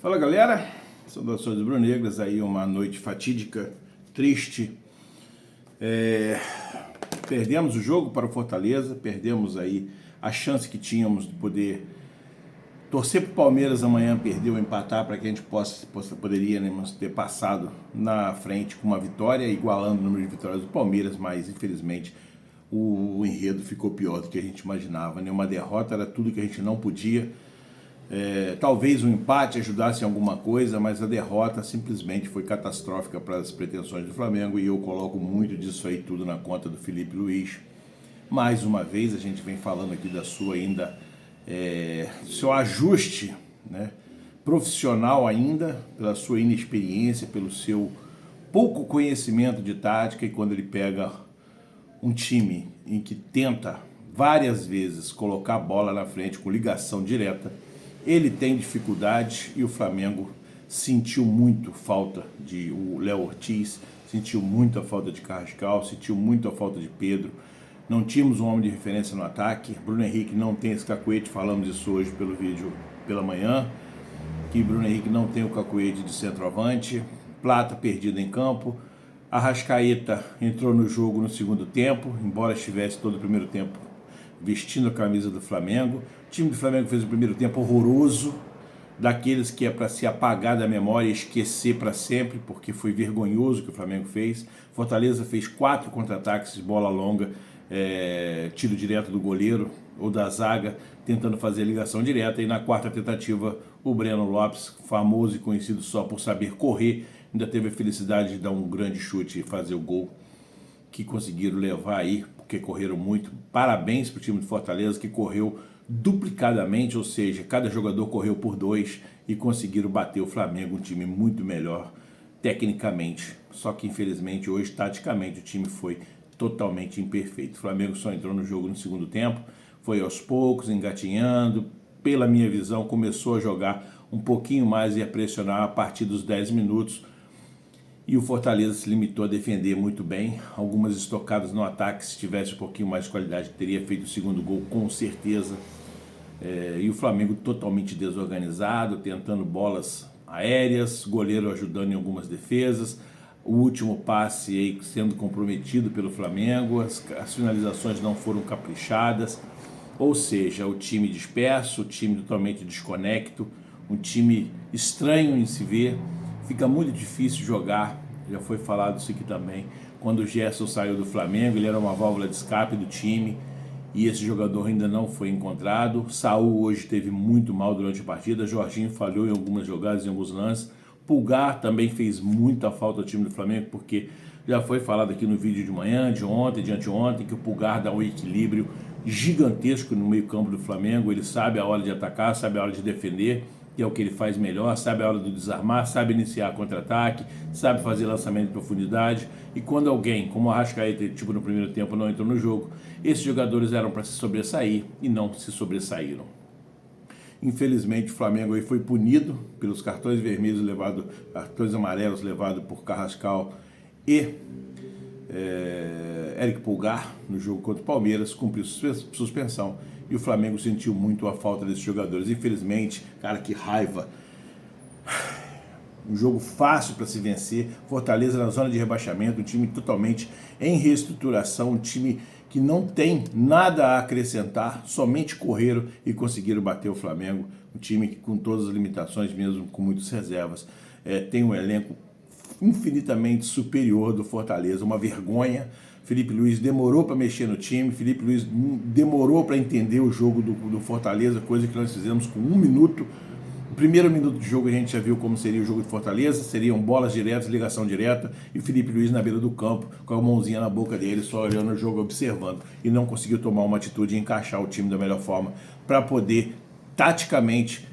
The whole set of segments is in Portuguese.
Fala galera, saudações brunegras, aí uma noite fatídica, triste. Perdemos o jogo para o Fortaleza, perdemos aí a chance que tínhamos de poder torcer para o Palmeiras amanhã, perder ou empatar para que a gente poderíamos ter passado na frente com uma vitória, igualando o número de vitórias do Palmeiras, mas infelizmente o enredo ficou pior do que a gente imaginava, né? Uma derrota era tudo que a gente não podia. Talvez um empate ajudasse em alguma coisa, mas a derrota simplesmente foi catastrófica para as pretensões do Flamengo e eu coloco muito disso aí tudo na conta do Felipe Luiz. Mais uma vez a gente vem falando aqui da sua ainda, seu ajuste, né, profissional ainda, pela sua inexperiência, pelo seu pouco conhecimento de tática, e quando ele pega um time em que tenta várias vezes colocar a bola na frente com ligação direta, ele tem dificuldade e o Flamengo sentiu muito falta de o Léo Ortiz, sentiu muito a falta de Carrascal, sentiu muito a falta de Pedro. Não tínhamos um homem de referência no ataque. Bruno Henrique não tem esse cacuete, falamos isso hoje pelo vídeo pela manhã, que Bruno Henrique não tem o cacuete de centroavante. Plata perdido em campo. Arrascaeta entrou no jogo no segundo tempo, embora estivesse todo o primeiro tempo vestindo a camisa do Flamengo. O time do Flamengo fez o primeiro tempo horroroso, daqueles que é para se apagar da memória e esquecer para sempre, porque foi vergonhoso o que o Flamengo fez. Fortaleza fez 4 contra-ataques de bola longa, tiro direto do goleiro ou da zaga, tentando fazer a ligação direta, e na quarta tentativa o Breno Lopes, famoso e conhecido só por saber correr, ainda teve a felicidade de dar um grande chute e fazer o gol que conseguiram levar aí, porque correram muito. Parabéns para o time de Fortaleza, que correu duplicadamente, ou seja, cada jogador correu por 2 e conseguiram bater o Flamengo, um time muito melhor tecnicamente. Só que infelizmente hoje, taticamente, o time foi totalmente imperfeito. O Flamengo só entrou no jogo no segundo tempo, foi aos poucos, engatinhando. Pela minha visão, começou a jogar um pouquinho mais e a pressionar a partir dos 10 minutos. E o Fortaleza se limitou a defender muito bem. Algumas estocadas no ataque, se tivesse um pouquinho mais de qualidade, teria feito o segundo gol com certeza. E o Flamengo totalmente desorganizado, tentando bolas aéreas, goleiro ajudando em algumas defesas, o último passe aí sendo comprometido pelo Flamengo, as finalizações não foram caprichadas, ou seja, o time disperso, o time totalmente desconecto, um time estranho em se ver. Fica muito difícil jogar, já foi falado isso aqui também, quando o Gerson saiu do Flamengo, ele era uma válvula de escape do time, e esse jogador ainda não foi encontrado. Saul hoje teve muito mal durante a partida, Jorginho falhou em algumas jogadas, em alguns lances. Pulgar também fez muita falta ao time do Flamengo, porque já foi falado aqui no vídeo de manhã, de ontem, de anteontem, que o Pulgar dá um equilíbrio gigantesco no meio campo do Flamengo. Ele sabe a hora de atacar, sabe a hora de defender, que é o que ele faz melhor, sabe a hora de desarmar, sabe iniciar contra-ataque, sabe fazer lançamento de profundidade. E quando alguém, como o Arrascaeta, tipo no primeiro tempo, não entrou no jogo, esses jogadores eram para se sobressair e não se sobressaíram. Infelizmente o Flamengo aí foi punido pelos cartões vermelhos levados, cartões amarelos levados por Carrascal e Eric Pulgar no jogo contra o Palmeiras, cumpriu suspensão, e o Flamengo sentiu muito a falta desses jogadores. Infelizmente, cara, que raiva. Um jogo fácil para se vencer, Fortaleza na zona de rebaixamento, um time totalmente em reestruturação, um time que não tem nada a acrescentar, somente correram e conseguiram bater o Flamengo, um time que, com todas as limitações, mesmo com muitas reservas, tem um elenco infinitamente superior do Fortaleza, uma vergonha. Felipe Luiz demorou para mexer no time, Felipe Luiz demorou para entender o jogo do Fortaleza, coisa que nós fizemos com 1 minuto. No primeiro minuto de jogo a gente já viu como seria o jogo de Fortaleza, seriam bolas diretas, ligação direta, e o Felipe Luiz na beira do campo, com a mãozinha na boca dele, só olhando o jogo, observando, e não conseguiu tomar uma atitude e encaixar o time da melhor forma para poder, taticamente,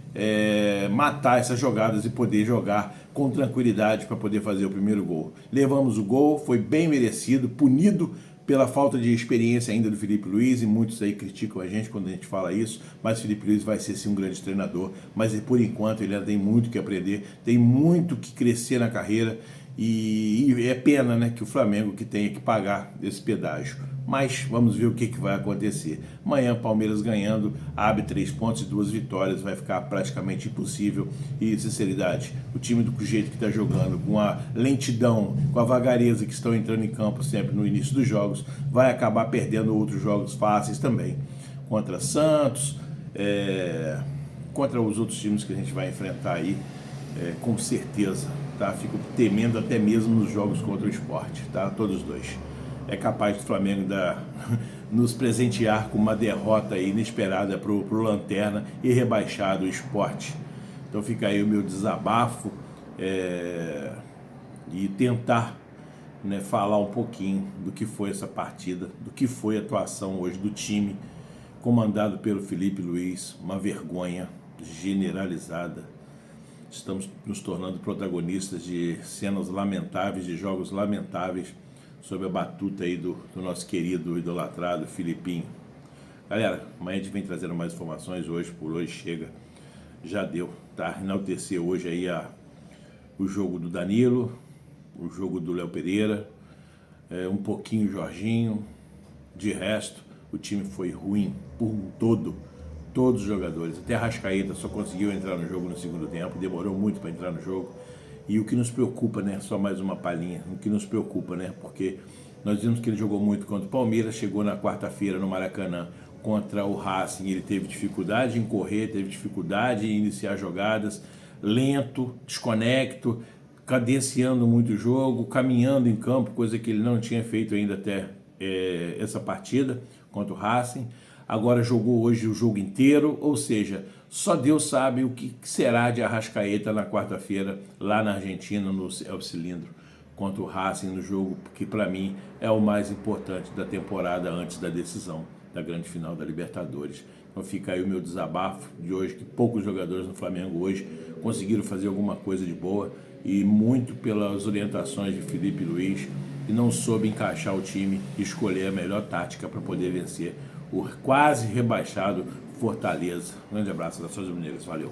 matar essas jogadas e poder jogar com tranquilidade para poder fazer o primeiro gol. Levamos o gol, foi bem merecido, punido pela falta de experiência ainda do Felipe Luiz, e muitos aí criticam a gente quando a gente fala isso, mas o Felipe Luiz vai ser sim um grande treinador, mas por enquanto ele ainda tem muito que aprender, tem muito que crescer na carreira, E é pena, né, que o Flamengo que tenha que pagar esse pedágio. Mas vamos ver o que vai acontecer. Amanhã, Palmeiras ganhando, abre 3 pontos e 2 vitórias, vai ficar praticamente impossível. E, sinceridade, o time do jeito que está jogando, com a lentidão, com a vagareza que estão entrando em campo sempre no início dos jogos, vai acabar perdendo outros jogos fáceis também. Contra Santos, contra os outros times que a gente vai enfrentar aí, com certeza, tá? Fico temendo até mesmo nos jogos contra o Sport, tá? Todos os dois. É capaz do Flamengo nos presentear com uma derrota aí inesperada pro Lanterna e rebaixar do Sport. Então fica aí o meu desabafo e tentar, né, falar um pouquinho do que foi essa partida, do que foi a atuação hoje do time comandado pelo Felipe Luiz, uma vergonha generalizada. Estamos nos tornando protagonistas de cenas lamentáveis, de jogos lamentáveis, sob a batuta aí do nosso querido, idolatrado Filipinho. Galera, amanhã a gente vem trazendo mais informações, por hoje chega, já deu, tá? Enaltecer hoje aí o jogo do Danilo, o jogo do Léo Pereira, um pouquinho o Jorginho, de resto, o time foi ruim por um todo. Todos os jogadores, até a Arrascaeta só conseguiu entrar no jogo no segundo tempo, demorou muito para entrar no jogo. E o que nos preocupa, né, só mais uma palhinha, o que nos preocupa, né, porque nós vimos que ele jogou muito contra o Palmeiras, chegou na quarta-feira no Maracanã contra o Racing, ele teve dificuldade em correr, teve dificuldade em iniciar jogadas, lento, desconecto, cadenciando muito o jogo, caminhando em campo, coisa que ele não tinha feito ainda até essa partida contra o Racing. Agora jogou hoje o jogo inteiro, ou seja, só Deus sabe o que será de Arrascaeta na quarta-feira, lá na Argentina, no El Cilindro, contra o Racing, no jogo que para mim é o mais importante da temporada antes da decisão da grande final da Libertadores. Então fica aí o meu desabafo de hoje, que poucos jogadores no Flamengo hoje conseguiram fazer alguma coisa de boa, e muito pelas orientações de Felipe Luiz, que não soube encaixar o time e escolher a melhor tática para poder vencer o quase rebaixado Fortaleza. Um grande abraço, Nações Mineiras, valeu.